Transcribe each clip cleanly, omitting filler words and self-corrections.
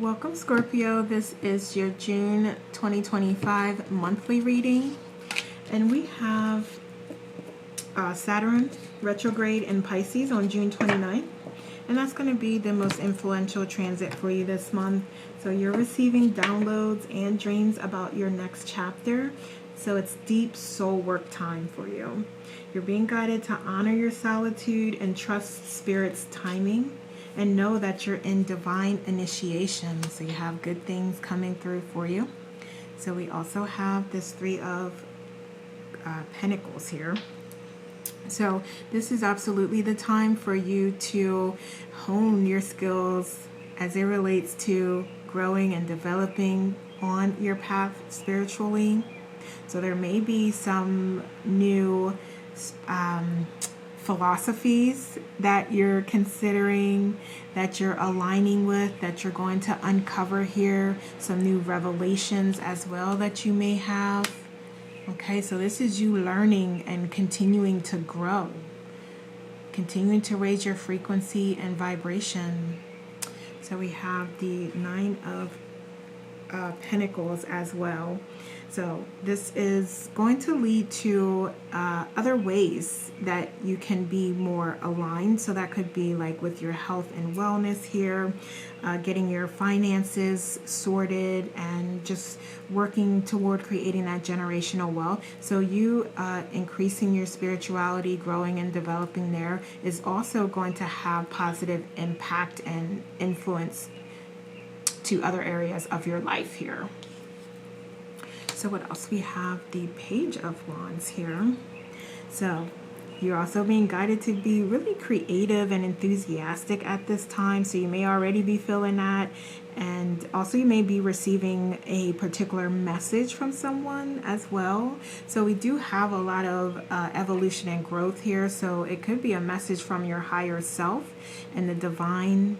Welcome, Scorpio. This is your June 2025 monthly reading. And we have Saturn retrograde in Pisces on June 29th. And that's going to be the most influential transit for you this month. So you're receiving downloads and dreams about your next chapter. So it's deep soul work time for you. You're being guided to honor your solitude and trust Spirit's timing. And know that you're in divine initiation. So you have good things coming through for you. So we also have this Three of Pentacles here. So this is absolutely the time for you to hone your skills as it relates to growing and developing on your path spiritually. So there may be some new philosophies that you're considering, that you're aligning with, that you're going to uncover here, some new revelations as well that you may have. Okay, so this is you learning and continuing to grow, continuing to raise your frequency and vibration. So we have the Nine of Pentacles as well. So this is going to lead to other ways that you can be more aligned. So that could be like with your health and wellness here, getting your finances sorted and just working toward creating that generational wealth. So you increasing your spirituality, growing and developing there is also going to have positive impact and influence to other areas of your life here. So what else? We have the Page of Wands here. So you're also being guided to be really creative and enthusiastic at this time. So you may already be feeling that. And also you may be receiving a particular message from someone as well. So we do have a lot of evolution and growth here. So it could be a message from your higher self and the divine,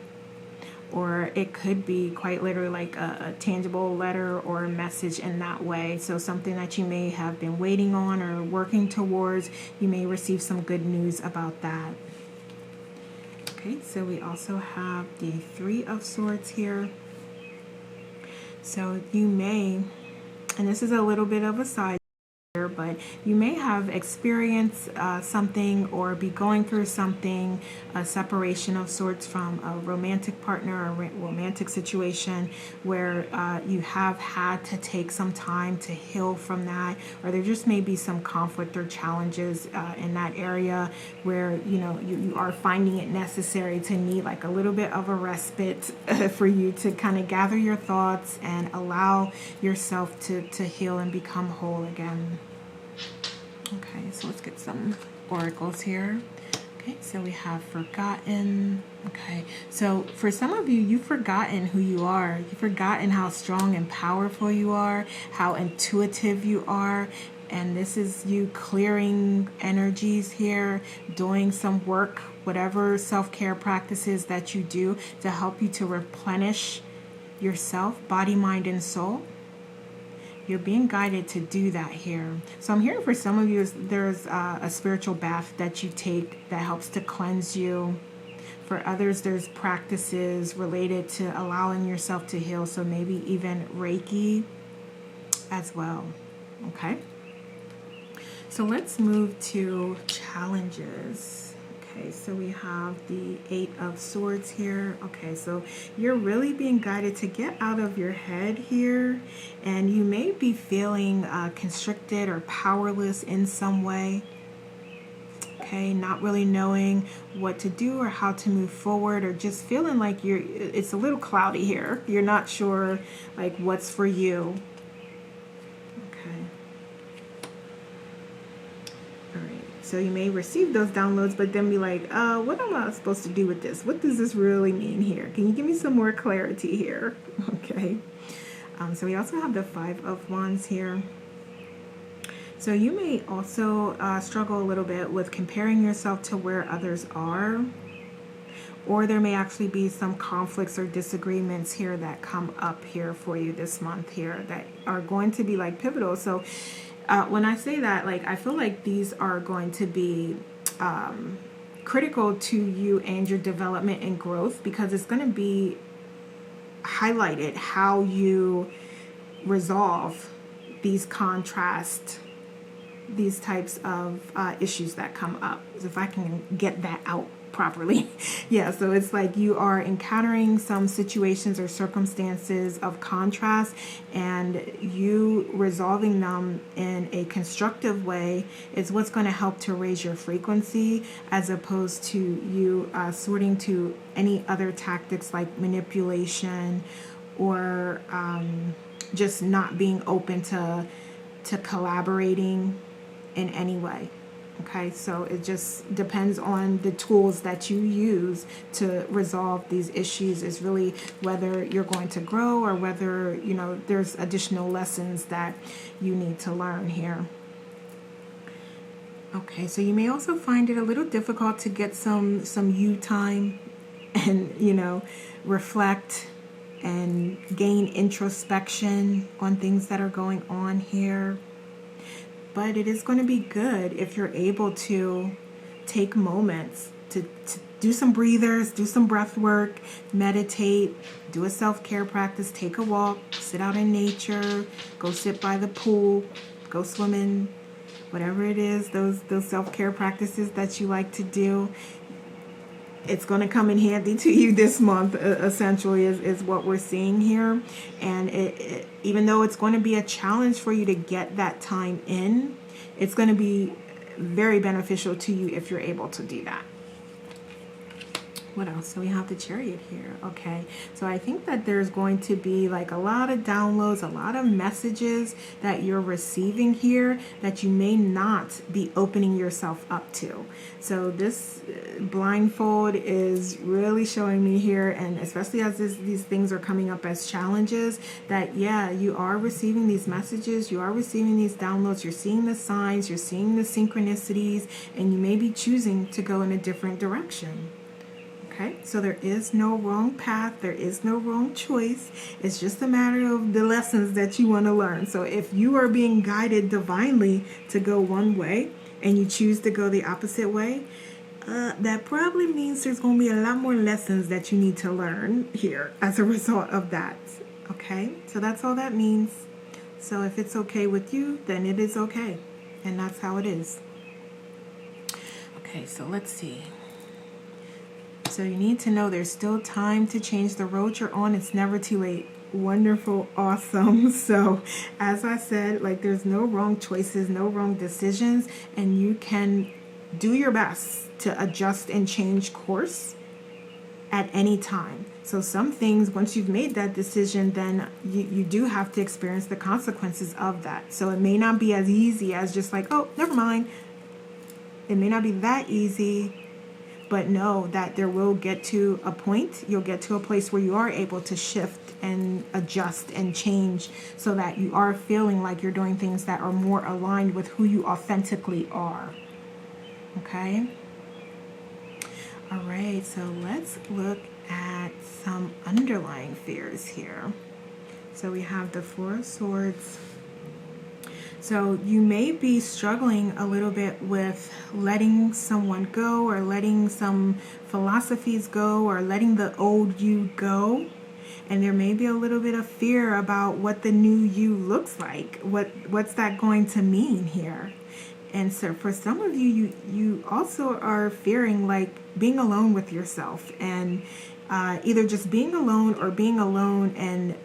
or it could be quite literally like a tangible letter or a message in that way. So something that you may have been waiting on or working towards, you may receive some good news about that. Okay, so we also have the Three of Swords here. So you may, and this is a little bit of a side, but you may have experienced something or be going through something, a separation of sorts from a romantic partner or romantic situation where you have had to take some time to heal from that, or there just may be some conflict or challenges in that area where you are finding it necessary to need like a little bit of a respite for you to kind of gather your thoughts and allow yourself to heal and become whole again. Okay, so let's get some oracles here. Okay, so we have forgotten. Okay, so for some of you, you've forgotten who you are. You've forgotten how strong and powerful you are, how intuitive you are. And this is you clearing energies here, doing some work, whatever self-care practices that you do to help you to replenish yourself, body, mind, and soul. You're being guided to do that here. So I'm hearing for some of you, there's a spiritual bath that you take that helps to cleanse you. For others, there's practices related to allowing yourself to heal. So maybe even Reiki as well. Okay. So let's move to challenges. Okay, so we have the Eight of Swords here. Okay, so you're really being guided to get out of your head here, and you may be feeling constricted or powerless in some way. Okay, not really knowing what to do or how to move forward, or just feeling like it's a little cloudy here. You're not sure like what's for you. So you may receive those downloads, but then be like, what am I supposed to do with this? What does this really mean here? Can you give me some more clarity here? Okay. So we also have the Five of Wands here. So you may also struggle a little bit with comparing yourself to where others are. Or there may actually be some conflicts or disagreements here that come up here for you this month here that are going to be like pivotal. So when I say that, like, I feel like these are going to be critical to you and your development and growth, because it's going to be highlighted how you resolve these contrast, these types of issues that come up. So if I can get that out properly. Yeah, so it's like you are encountering some situations or circumstances of contrast, and you resolving them in a constructive way is what's going to help to raise your frequency, as opposed to you sorting to any other tactics like manipulation or just not being open to collaborating in any way. Okay, so it just depends on the tools that you use to resolve these issues. Is really whether you're going to grow or whether, you know, there's additional lessons that you need to learn here. Okay, so you may also find it a little difficult to get some you time and, you know, reflect and gain introspection on things that are going on here. But it is going to be good if you're able to take moments to do some breathers, do some breath work, meditate, do a self-care practice, take a walk, sit out in nature, go sit by the pool, go swimming, whatever it is, those self-care practices that you like to do. It's going to come in handy to you this month, essentially, is what we're seeing here. And it, even though it's going to be a challenge for you to get that time in, it's going to be very beneficial to you if you're able to do that. What else? So we have the Chariot here. Okay, so I think that there's going to be like a lot of downloads, a lot of messages that you're receiving here that you may not be opening yourself up to. So this blindfold is really showing me here, and especially as these things are coming up as challenges, that yeah, you are receiving these messages, you are receiving these downloads, you're seeing the signs, you're seeing the synchronicities, and you may be choosing to go in a different direction. Okay, so there is no wrong path, there is no wrong choice. It's just a matter of the lessons that you want to learn. So if you are being guided divinely to go one way and you choose to go the opposite way, that probably means there's going to be a lot more lessons that you need to learn here as a result of that. Okay, so that's all that means. So if it's okay with you, then it is okay. And that's how it is. Okay, so let's see. So you need to know there's still time to change the road you're on. It's never too late. Wonderful, awesome. So as I said, like, there's no wrong choices, no wrong decisions, and you can do your best to adjust and change course at any time. So some things, once you've made that decision, then you do have to experience the consequences of that. So it may not be as easy as just like, oh, never mind. It may not be that easy. But know that there will get to a point, you'll get to a place where you are able to shift and adjust and change so that you are feeling like you're doing things that are more aligned with who you authentically are. Okay? All right, so let's look at some underlying fears here. So we have the Four of Swords. So you may be struggling a little bit with letting someone go, or letting some philosophies go, or letting the old you go. And there may be a little bit of fear about what the new you looks like. What's that going to mean here? And so for some of you, you also are fearing like being alone with yourself, and either just being alone or being alone and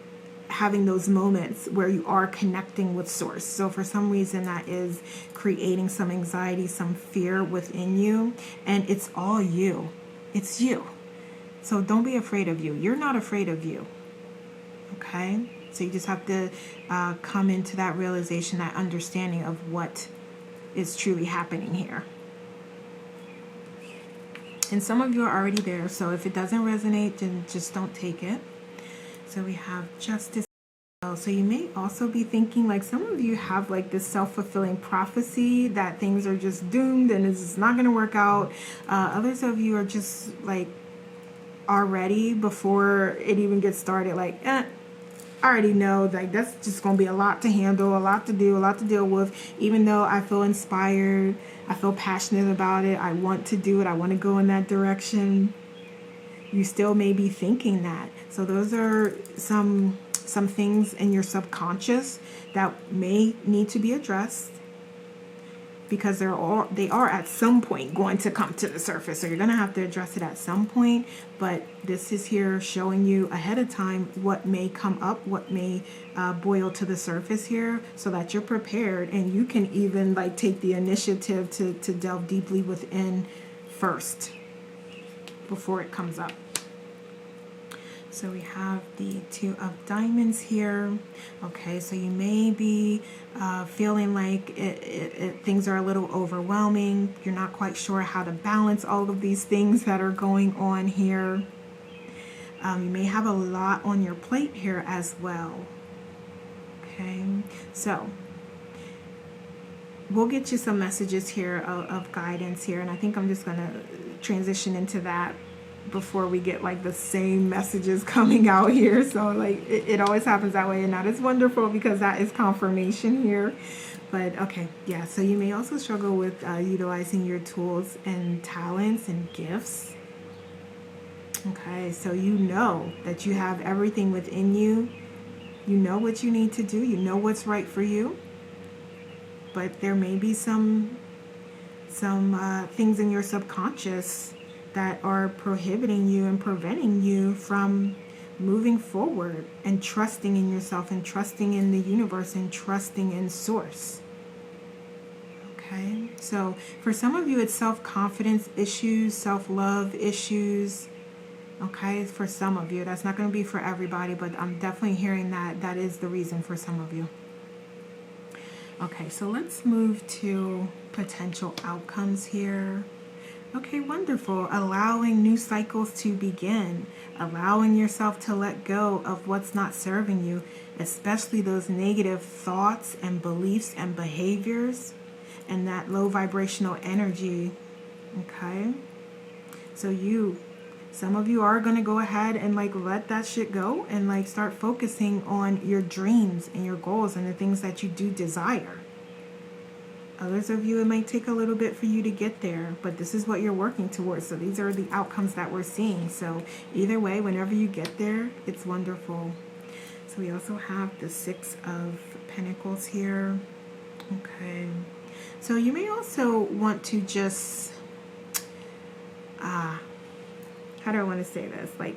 having those moments where you are connecting with source. So for some reason that is creating some anxiety, some fear within you, and it's all you. It's you. So don't be afraid of you. You're not afraid of you. Okay? So you just have to come into that realization, that understanding of what is truly happening here. And some of you are already there, so if it doesn't resonate, then just don't take it. So we have Justice. So you may also be thinking, like, some of you have like this self-fulfilling prophecy that things are just doomed and it's not going to work out. Others of you are just like already, before it even gets started, like, I already know, like, that's just going to be a lot to handle, a lot to do, a lot to deal with. Even though I feel inspired, I feel passionate about it, I want to do it, I want to go in that direction. You still may be thinking that. So those are some things in your subconscious that may need to be addressed, because they are at some point going to come to the surface. So you're going to have to address it at some point. But this is here showing you ahead of time what may come up, what may boil to the surface here, so that you're prepared, and you can even like take the initiative to delve deeply within first before it comes up. So we have the Two of Diamonds here. Okay, so you may be feeling like things are a little overwhelming. You're not quite sure how to balance all of these things that are going on here. You may have a lot on your plate here as well. Okay, so we'll get you some messages here of guidance here, and I think I'm just going to transition into that before we get like the same messages coming out here. So like it always happens that way, and that is wonderful because that is confirmation here. But okay, yeah, so you may also struggle with utilizing your tools and talents and gifts. Okay, so you know that you have everything within you. You know what you need to do. You know what's right for you. But there may be some things in your subconscious that are prohibiting you and preventing you from moving forward and trusting in yourself and trusting in the universe and trusting in source. Okay, so for some of you it's self-confidence issues, self-love issues. Okay, for some of you. That's not going to be for everybody, but I'm definitely hearing that is the reason for some of you. Okay, so let's move to potential outcomes here. Okay, wonderful. Allowing new cycles to begin. Allowing yourself to let go of what's not serving you, especially those negative thoughts and beliefs and behaviors and that low vibrational energy. Okay? So some of you are going to go ahead and like let that shit go and like start focusing on your dreams and your goals and the things that you do desire. Others of you, it might take a little bit for you to get there, but this is what you're working towards. So these are the outcomes that we're seeing. So either way, whenever you get there, it's wonderful. So we also have the Six of Pentacles here. Okay. So you may also want to just, how do I want to say this? Like,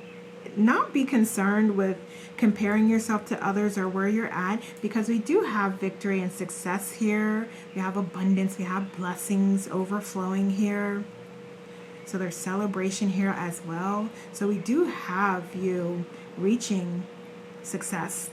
not be concerned with comparing yourself to others or where you're at, because we do have victory and success here. We have abundance, we have blessings overflowing here. So there's celebration here as well. So we do have you reaching success.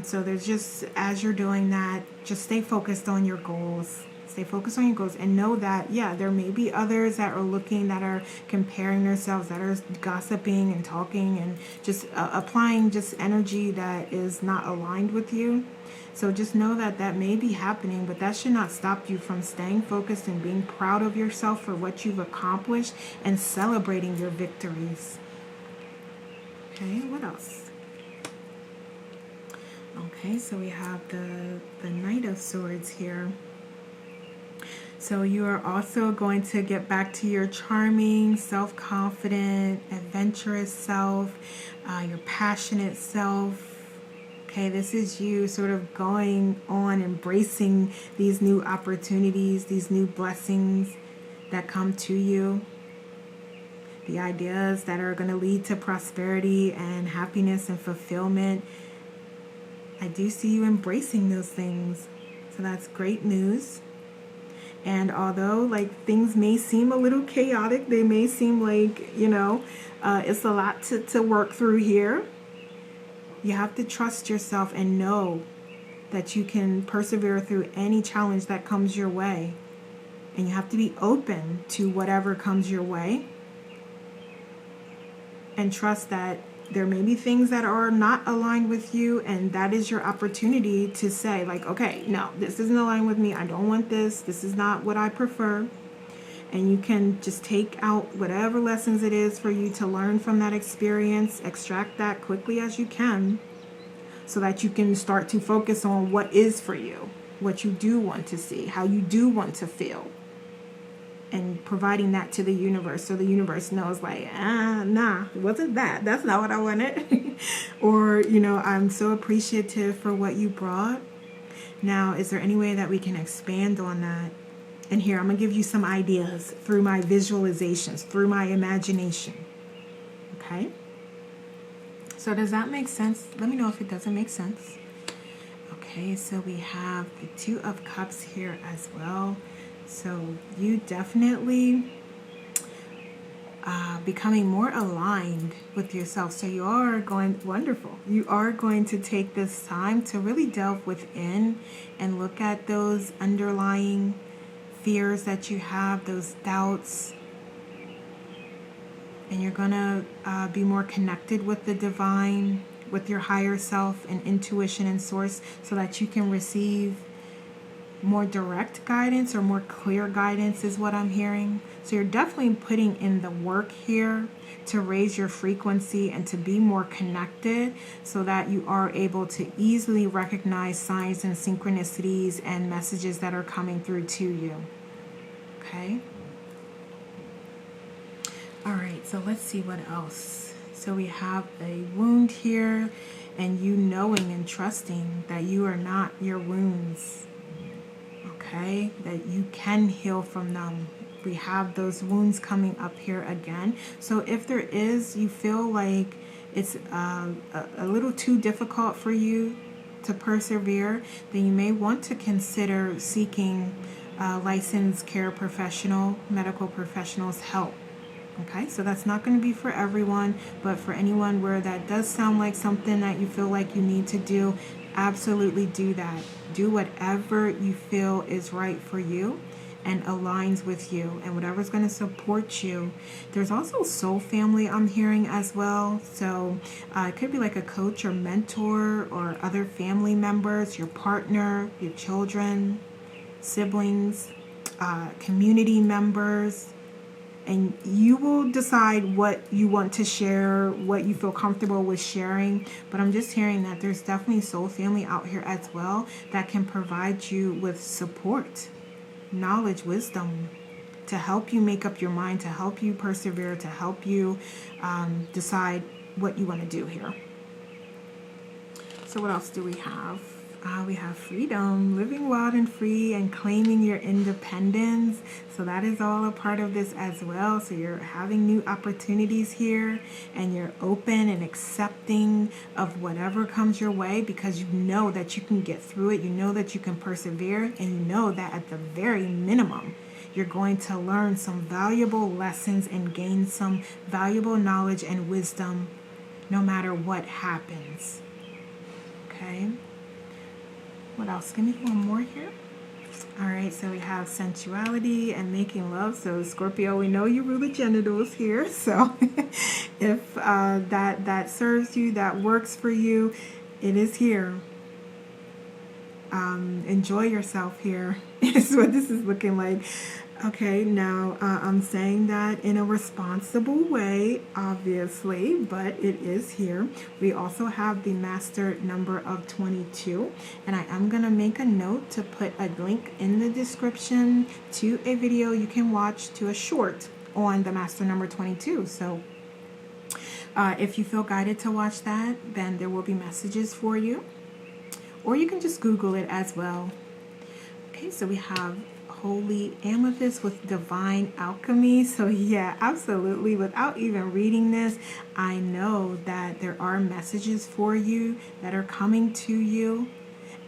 So there's just, as you're doing that, just stay focused on your goals. Stay focused on your goals and know that, yeah, there may be others that are looking, that are comparing themselves, that are gossiping and talking and just applying just energy that is not aligned with you. So just know that that may be happening, but that should not stop you from staying focused and being proud of yourself for what you've accomplished and celebrating your victories. Okay, what else? Okay, so we have the Knight of Swords here. So you are also going to get back to your charming, self-confident, adventurous self, your passionate self. Okay, this is you sort of going on, embracing these new opportunities, these new blessings that come to you. The ideas that are going to lead to prosperity and happiness and fulfillment. I do see you embracing those things. So that's great news. And although like things may seem a little chaotic, they may seem like, it's a lot to work through here. You have to trust yourself and know that you can persevere through any challenge that comes your way. And you have to be open to whatever comes your way. And trust that there may be things that are not aligned with you, and that is your opportunity to say, like, okay, no, this isn't aligned with me. I don't want this. This is not what I prefer. And you can just take out whatever lessons it is for you to learn from that experience, extract that quickly as you can, so that you can start to focus on what is for you, what you do want to see, how you do want to feel. and providing that to the universe, so the universe knows, like, nah, it wasn't that. That's not what I wanted. Or, you know, I'm so appreciative for what you brought. Now, is there any way that we can expand on that? And here, I'm going to give you some ideas through my visualizations, through my imagination. Okay? So does that make sense? Let me know if it doesn't make sense. Okay, so we have the Two of Cups here as well. So you definitely becoming more aligned with yourself. So you are going, wonderful. You are going to take this time to really delve within and look at those underlying fears that you have, those doubts. And you're going to be more connected with the divine, with your higher self and intuition and source, so that you can receive more direct guidance or more clear guidance is what I'm hearing. So you're definitely putting in the work here to raise your frequency and to be more connected, so that you are able to easily recognize signs and synchronicities and messages that are coming through to you. Okay? All right, so let's see what else. So we have a wound here, and you knowing and trusting that you are not your wounds. Okay, that you can heal from them. We have those wounds coming up here again. So if there is, you feel like it's a little too difficult for you to persevere, then you may want to consider seeking licensed care professional, medical professionals' help. Okay, so that's not going to be for everyone, but for anyone where that does sound like something that you feel like you need to do, absolutely do that. Do whatever you feel is right for you and aligns with you, and whatever's going to support you. There's also soul family I'm hearing as well. So it could be like a coach or mentor or other family members, your partner, your children, siblings, community members. And you will decide what you want to share, what you feel comfortable with sharing. But I'm just hearing that there's definitely soul family out here as well that can provide you with support, knowledge, wisdom, to help you make up your mind, to help you persevere, to help you decide what you want to do here. So what else do we have? We have freedom, living wild and free and claiming your independence. So that is all a part of this as well. So you're having new opportunities here, and you're open and accepting of whatever comes your way, because you know that you can get through it. You know that you can persevere, and you know that at the very minimum, you're going to learn some valuable lessons and gain some valuable knowledge and wisdom no matter what happens. Okay? What else? Give me one more here. All right, so we have sensuality and making love. So Scorpio, we know you rule the genitals here. So if that serves you, that works for you, it is here. Enjoy yourself here is what this is looking like. Okay, now I'm saying that in a responsible way, obviously, but it is here. We also have the master number of 22, and I am going to make a note to put a link in the description to a video you can watch, to a short on the master number 22. So if you feel guided to watch that, then there will be messages for you, or you can just Google it as well. Okay, so we have holy amethyst with divine alchemy. So yeah, absolutely. Without even reading this, I know that there are messages for you that are coming to you,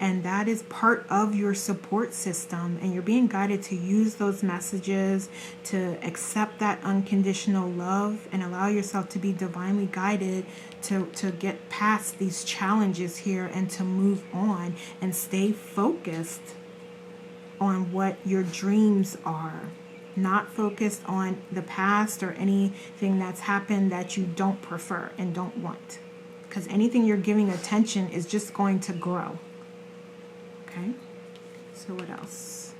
and that is part of your support system, and you're being guided to use those messages to accept that unconditional love and allow yourself to be divinely guided to get past these challenges here and to move on and stay focused on what your dreams are, not focused on the past or anything that's happened that you don't prefer and don't want, because anything you're giving attention is just going to grow. Okay, so what else?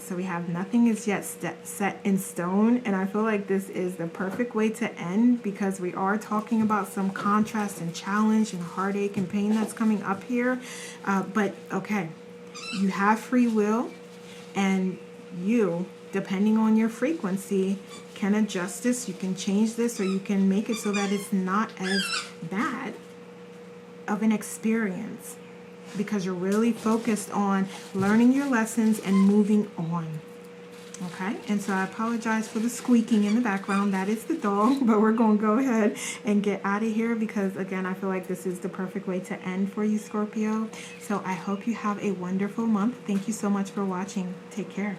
So we have nothing is yet set in stone, and I feel like this is the perfect way to end, because we are talking about some contrast and challenge and heartache and pain that's coming up here. But okay, you have free will, and you depending on your frequency, can adjust this. You can change this, or you can make it so that it's not as bad of an experience, because you're really focused on learning your lessons and moving on. Okay, and so I apologize for the squeaking in the background. That is the dog, but we're going to go ahead and get out of here, because again, I feel like this is the perfect way to end for you, Scorpio. So I hope you have a wonderful month. Thank you so much for watching. Take care.